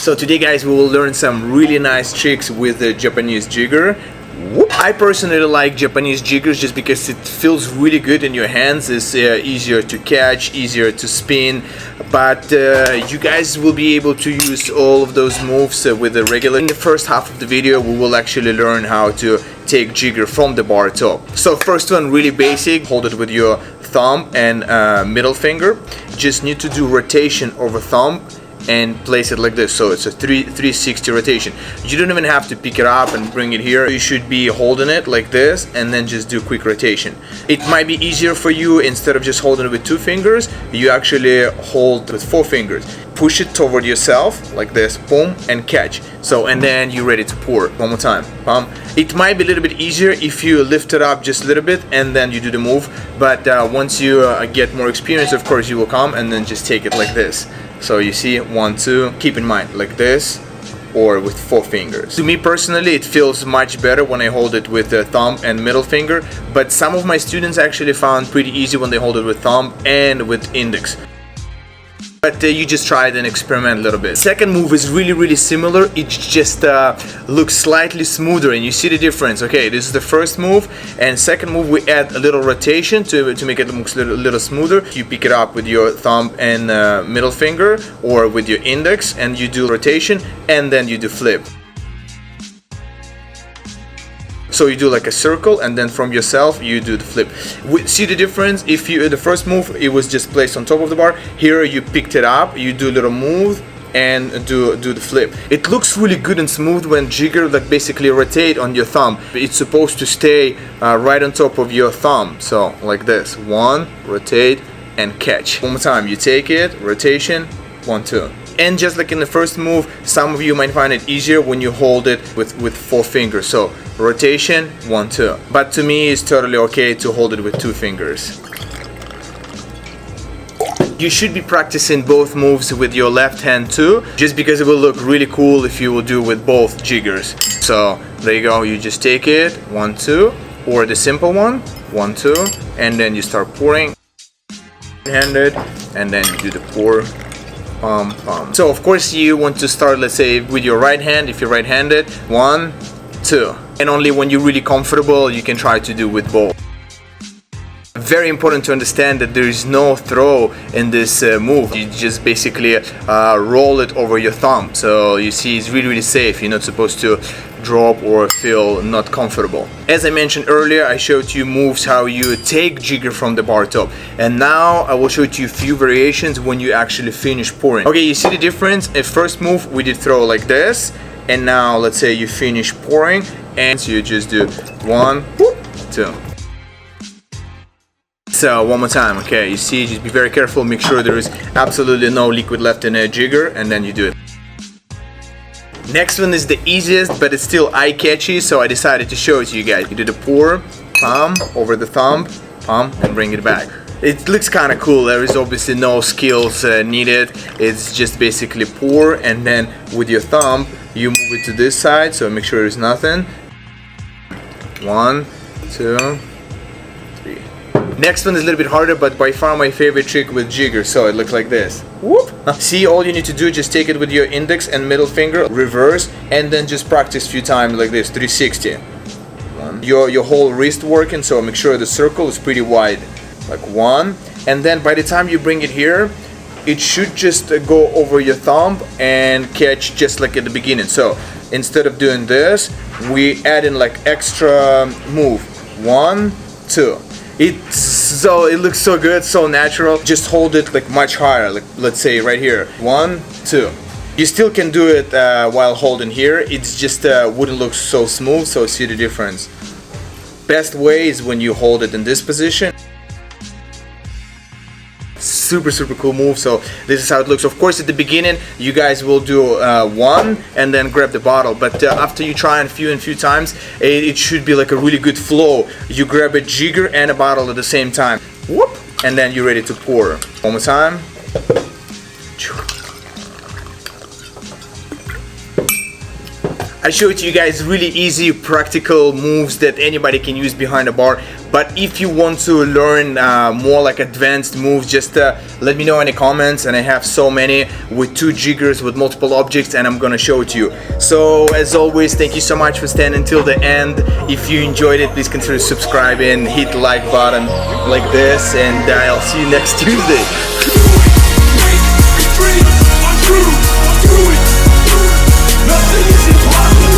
So today guys, we will learn some really nice tricks with the Japanese jigger. I personally like Japanese jiggers just because it feels really good in your hands. It's easier to catch, easier to spin, but you guys will be able to use all of those moves with the regular. In the first half of the video we will actually learn how to take jigger from the bar top. So first one, really basic, hold it with your thumb and middle finger. Just need to do rotation over thumb and place it like this, so it's a 360 rotation. You don't even have to pick it up and bring it here. You should be holding it like this and then just do quick rotation. It might be easier for you, instead of just holding it with 2 fingers, you actually hold with 4 fingers. Push it toward yourself like this, boom, and catch. So, and then you're ready to pour. One more time, it might be a little bit easier if you lift it up just a little bit and then you do the move, but once you get more experience, of course you will come and then just take it like this. So you see, 1, 2, keep in mind, like this, or with 4 fingers. To me personally, it feels much better when I hold it with the thumb and middle finger, but some of my students actually found pretty easy when they hold it with thumb and with index. But you just try it and experiment a little bit. Second move is really similar, it just looks slightly smoother and you see the difference. Okay, this is the first move, and second move we add a little rotation to make it look a little smoother. You pick it up with your thumb and middle finger or with your index and you do rotation and then you do flip. So you do like a circle and then from yourself you do the flip. See the difference? If you, the first move, it was just placed on top of the bar. Here you picked it up, you do a little move and do the flip. It looks really good and smooth when jigger like basically rotate on your thumb. It's supposed to stay right on top of your thumb. So like this, 1, rotate and catch. One more time, you take it, rotation, 1, 2. And just like in the first move, some of you might find it easier when you hold it with 4 fingers. So rotation, 1, 2. But to me, it's totally okay to hold it with 2 fingers. You should be practicing both moves with your left hand too, just because it will look really cool if you will do with both jiggers. So there you go, you just take it, 1, 2, or the simple one, 1, 2, and then you start pouring, handed, and then you do the pour. So of course you want to start, let's say, with your right hand if you're right-handed, 1, 2, and only when you're really comfortable you can try to do with both. Very important to understand that there is no throw in this move. You just basically roll it over your thumb. So you see, it's really safe. You're not supposed to drop or feel not comfortable. As I mentioned earlier, I showed you moves how you take jigger from the bar top, and now I will show you a few variations when you actually finish pouring. Okay, you see the difference? At first move we did throw like this, and now let's say you finish pouring and so you just do 1, 2. So one more time, okay, you see, just be very careful, make sure there is absolutely no liquid left in a jigger, and then you do it. Next one is the easiest, but it's still eye-catchy, so I decided to show it to you guys. You do the pour, palm over the thumb, palm, and bring it back. It looks kind of cool. There is obviously no skills needed. It's just basically pour, and then with your thumb you move it to this side, so make sure there's nothing. 1, 2, 3. Next one is a little bit harder, but by far my favorite trick with jigger. So it looks like this. Whoop! See, all you need to do, just take it with your index and middle finger, reverse, and then just practice a few times like this, 360. Your whole wrist working, so make sure the circle is pretty wide. Like 1, and then by the time you bring it here, it should just go over your thumb and catch just like at the beginning. So instead of doing this, we add in like extra move, 1, 2. It looks so good, so natural. Just hold it like much higher, like let's say right here, 1, 2. You still can do it while holding here. It's just wouldn't look so smooth. So see the difference. Best way is when you hold it in this position. Super cool move. So this is how it looks. Of course, at the beginning you guys will do 1 and then grab the bottle, but after you try a few times, it should be like a really good flow. You grab a jigger and a bottle at the same time, whoop, and then you're ready to pour. One more time. I showed you guys really easy, practical moves that anybody can use behind the bar. But if you want to learn more like advanced moves, just let me know in the comments, and I have so many with 2 jiggers with multiple objects, and I'm gonna show it to you. So as always, thank you so much for staying until the end. If you enjoyed it, please consider subscribing, hit the like button like this, and I'll see you next Tuesday.